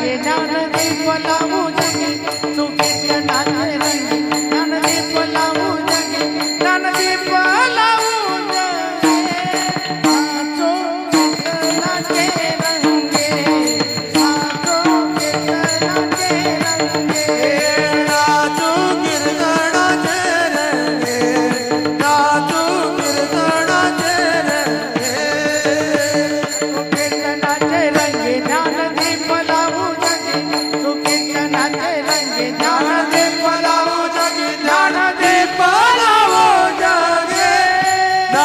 रंगे ज्ञानदीप लावू जगे तू कीर्तनाचे रंगे ज्ञानदीप लावू जगे ज्ञानदीप लावू जगे नाचो कीर्तनाचे रंगे नाचो कीर्तनाचे रंगे नाचू कीर्तनाचे रंगे नाचू कीर्तनाचे रंगे कीर्तनाचे रंगे ज्ञानदीप लावू जगे तू कीर्तनाचे रंगे ज्ञानदीप लावू जगे ज्ञानदीप लावू जगे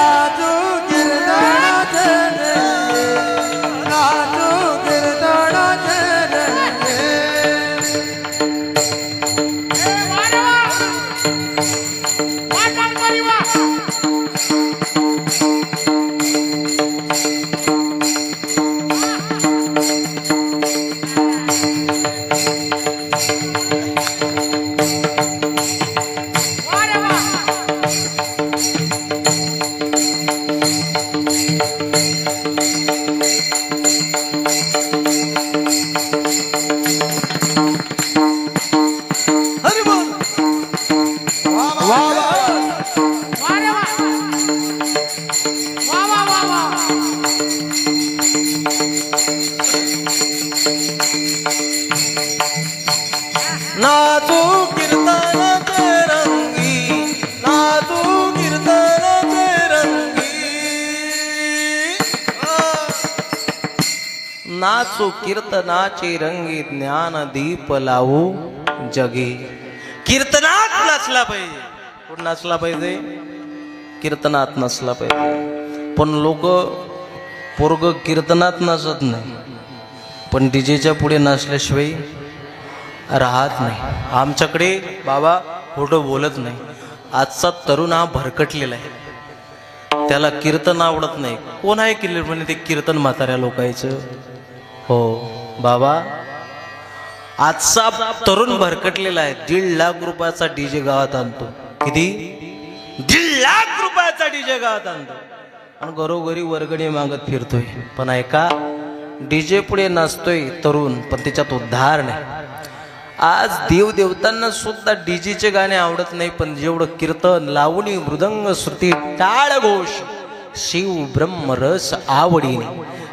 नाचू कीर्तनाचे रंगे नाचू कीर्तनाचे रंगे हरी बोल वाह नाचू कीर्तनाचे रंगी नाचू कीर्तनाचे रंगी नाचू कीर्तनाचे रंगी ज्ञान दीप लावू जगे कीर्तनात नाचला पाहिजे कुठं नाचला पाहिजे कीर्तनात नाचला पाहिजे पण लोक पोरग कीर्तनात नाचत नाही पण डीजेच्या पुढे नाचल्याशिवाय राहत नाही आमच्याकडे बाबा खोटं बोलत नाही आजचा तरुण हा भरकटलेला आहे त्याला कीर्तन आवडत नाही कोण आहे केले म्हणे ते कीर्तन म्हाताऱ्या लोकांचं हो बाबा आजचा तरुण भरकटलेला आहे 1.5 लाख रुपयाचा डीजे गावात आणतो किती 1.5 लाख रुपयाचा डीजे गावात आणतो आणि घरोघरी वर्गणी मागत फिरतोय पण ऐका डीजे पुढे नाचतोय तरुण पण त्याच्यात उद्धार नाही आज देवदेवतांना सुद्धा डीजेचे गाणे आवडत नाही पण जेवढं कीर्तन लावणी मृदंग श्रुती टाळ घोष शिव ब्रह्म रस आवडीने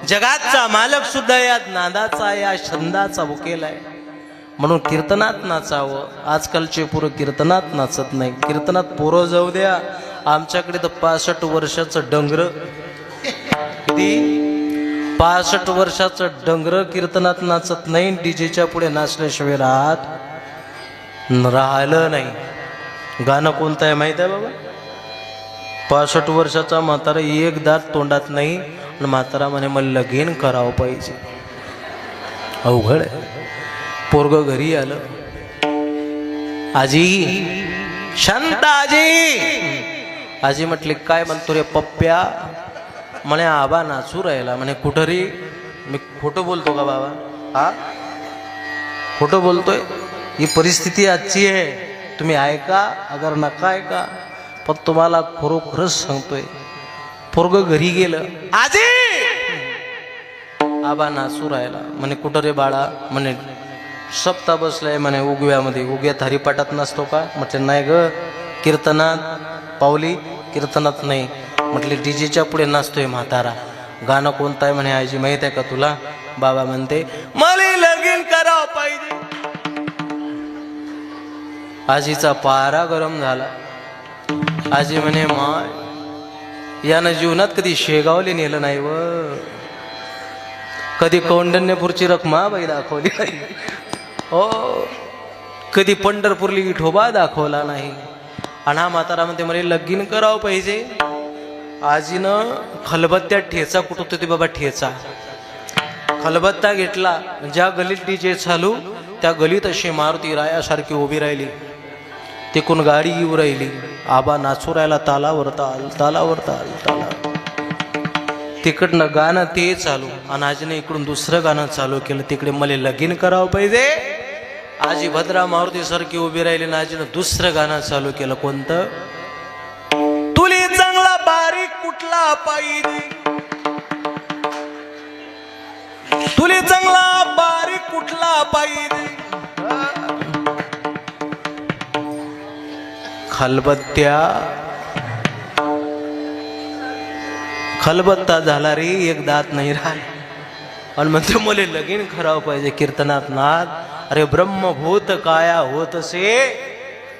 जगाचा मालक सुद्धा या नादाचा या छंदाचा भुकेला आहे म्हणून कीर्तनात नाचावं आजकालचे पोरं कीर्तनात नाचत नाही कीर्तनात पोरं जाऊ द्या आमच्याकडे तर 65 वर्षाचं डंगर किती 65 वर्षाचं डंगर कीर्तनात नाचत नाही डीजेच्या पुढे नाचल्याशिवाय राहिलं नाही गाणं कोणतं आहे माहित आहे बाबा 65 वर्षाचा म्हातारा एक दात तोंडात नाही आणि म्हातारा म्हणे मला लगीन करावं पाहिजे अवघड आहे पोरग घरी आलं आजी शांत आजी आजी म्हटली काय म्हणतो रे पप्प्या म्हणे आबा नाचू राहिला म्हणे कुठं रे मी खोटं बोलतो का बाबा हा खोटं बोलतोय ही परिस्थिती आजची आहे तुम्ही ऐका अगर नका ऐका पण तुम्हाला खरोखरच सांगतोय पोरग घरी गेलं आजी आबा नाचू राहिला म्हणे कुठं रे बाळा म्हणे सप्ता बसलाय म्हणे उगव्यामध्ये उग्यात हरिपाठात नसतो का म्हटलं नाही ग कीर्तनात पावली कीर्तनात नाही म्हटले डीजेच्या पुढे नाचतोय म्हातारा गाणं कोणतं आहे म्हणे आजी माहित आहे का तुला बाबा म्हणते मला लगीन करावं पाहिजे आजीचा पारा गरम झाला आजी म्हणे माय यानं जीवनात कधी शेगावले नेलं नाही व कधी कौंडण्यपूरची रखमाबाई दाखवली नाही हो कधी पंढरपूरली विठोबा दाखवला नाही आणि हा म्हातारा म्हणते मला लगीन करावं पाहिजे आजीनं खलबत्त्यात ठेचा कुठत होती बाबा ठेचा खलबत्ता घेतला ज्या गलीत डीजे चालू त्या गलीत अशी मारुती रायासारखी उभी राहिली तिकून गाडी येऊ राहिली आबा नाचू राहिला तालावर ताल तालावर ताल ताला तिकडनं गाणं ते चालू आणि आजीने इकडून दुसरं गाणं चालू केलं तिकडे मला लगीन करावं पाहिजे आजी भद्रा मारुती सारखी उभी राहिली ना आजीनं दुसरं गाणं चालू केलं कोणतं तुली चांगला बारीक कुठला पाहिजे तुली चांगला बारीक कुठला पाहिजे खलबत्ता झाला रे एक दात नाही राहिला आणि म्हणतो मुले लगीन खराव पाहिजे कीर्तनात नाद अरे ब्रह्मभूत काया होत से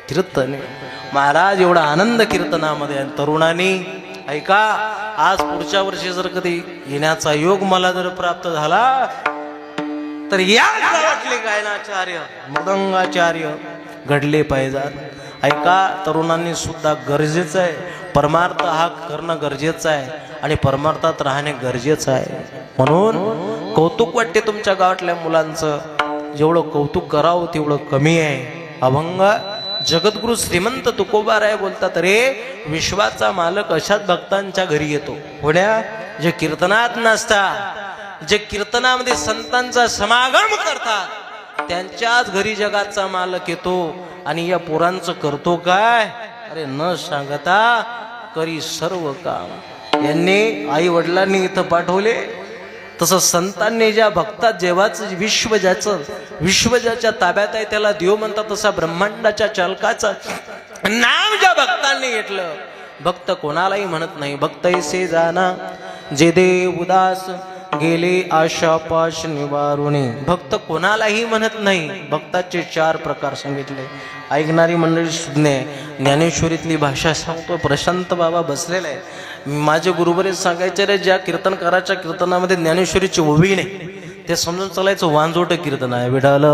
कीर्तन महाराज एवढा आनंद कीर्तनामध्ये आहे. तरुणांनी ऐका आज पुढच्या वर्षी जर कधी येण्याचा योग मला जर प्राप्त झाला तर या गावातले गायनाचार्य मृदंगाचार्य घडले पाहिजेत. ऐका तरुणांनी सुद्धा गरजेचं आहे परमार्थ हा करणं गरजेचं आहे आणि परमार्थात राहणे गरजेचं आहे. म्हणून कौतुक वाटते तुमच्या गावातल्या मुलांचं जेवढं कौतुक करावं तेवढं कमी आहे. अभंग जगद्गुरु श्रीमंत तुकोबाराय बोलतात रे विश्वाचा मालक अशाच भक्तांच्या घरी येतो कोण्या जे कीर्तनात नसतात जे कीर्तनामध्ये संतांचा समागम करतात त्यांच्याच घरी जगाचा मालक येतो. आणि या पोरांचं करतो काय अरे न सांगता करी सर्व काम. यांनी आई वडिलांनी इथं पाठवले तसं संतांनी ज्या भक्तात जेव्हाच विश्व ज्याच्या ताब्यात आहे त्याला देव म्हणतात तसा ब्रह्मांडाच्या चालकाचं नाव ज्या भक्तांनी घेतलं भक्त कोणालाही म्हणत नाही. भक्त ऐसे जाना जे देव उदास गेले आशा पाश निवारुणे. भक्त कोणालाही म्हणत नाही. भक्ताचे 4 प्रकार सांगितले. ऐकणारी मंडळी सुज्ञ ज्ञानेश्वरीतली भाषा सांगतो. प्रशांत बाबा बसलेले आहे. माझे गुरुबरेच सांगायचे रे ज्या कीर्तनकाराच्या कीर्तनामध्ये ज्ञानेश्वरीची ओवी नाही ते समजून चालायचं वांजोट कीर्तन आहे. विडाल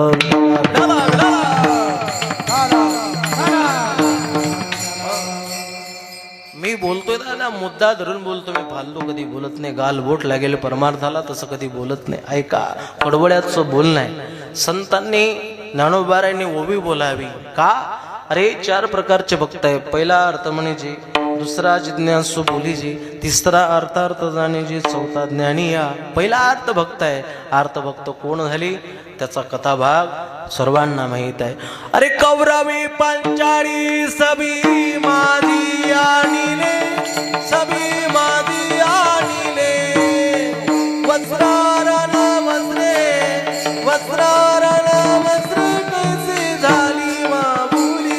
मी बोलतोय दादा मुद्दा धरून बोलतो. मी फालतू कधी बोलत नाही. गाल बोट लागेल परमार्थाला तसं कधी बोलत नाही. ऐका कडवड्याचं बोलणं आहे. संतांनी ज्ञानोबारायांनी ओवी बोलावी का अरे 4 प्रकारचे भक्त आहे. पहिला अर्थ म्हणजे दुसरा जिज्ञासू बोलीजी तिसरा अर्थार्थ जाणीजी चौथा ज्ञानी. या पहिला अर्थ भक्त आहे. अर्थ भक्त कोण झाली त्याचा कथाभाग सर्वांना माहित आहे. अरे कौरवी पंचाळी सभी माझी आणिले सभी माझी आणिले वस्त्रारण वस्त्रे वस्त्रारण वस्त्र कैसे झाली मामुली.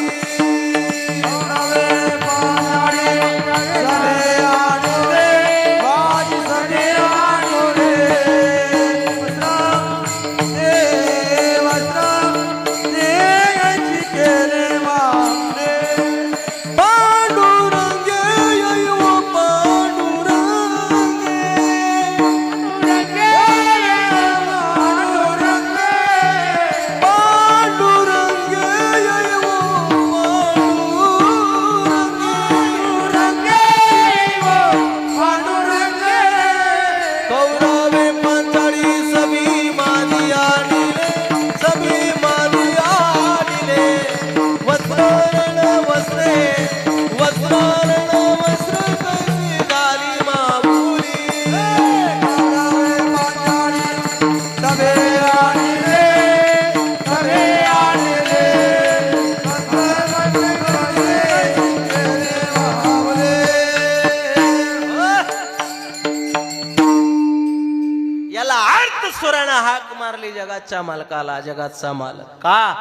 जगाच्या मालकाला जगाचा मालक का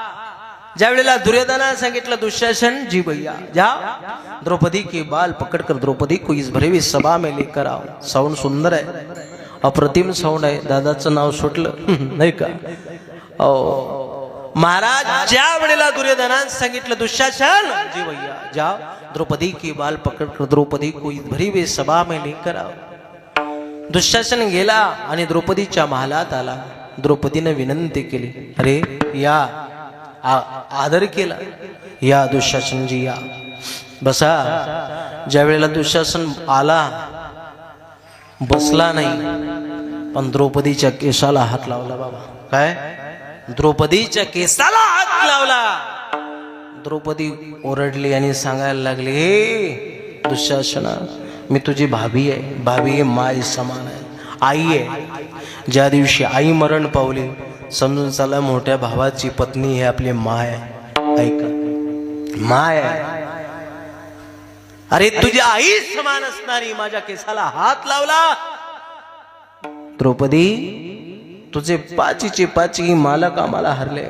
ज्या वेळेला दुर्योधनाने सांगितलं दुःशासन जी भैया जा द्रौपदी के बाल पकडकर द्रौपदी को इस भरेवी सभा में लेकर आओ. साऊंड सुंदर आहे अप्रतिम साऊंड आहे. दादाचं नाव सुटलं नाही का. महाराज ज्या वेळेला दुर्योधनाने सांगितलं दुःशासन जी भैया जा द्रौपदी के बाल पकडकर द्रौपदी को इस भरेवी सभा में लेकर आओ. दुःशासन गेला आणि द्रौपदीच्या महालात आला. द्रौपदीने विनंती केली अरे या आदर केला या दुःशासनजी या बसा. ज्या वेळेला दुःशासन आला बसला नाही पण द्रौपदीच्या केसाला हात लावला. बाबा काय द्रौपदीच्या केसाला हात लावला. द्रौपदी ओरडली आणि सांगायला लागली हे दुःशासना मी तुझी भाभी आहे. भाभी आहे माय समान आहे आई आहे. ज्या दिवशी आई मरण पावली समजून चला मोठ्या भावाची पत्नी ही आपली माय आहे. ऐका माय आहे. अरे तुझ्या आई समान असणारी माझ्या केसाला हात लावला. द्रौपदी तुझे पाचीचे पाची मालक आम्हाला हरले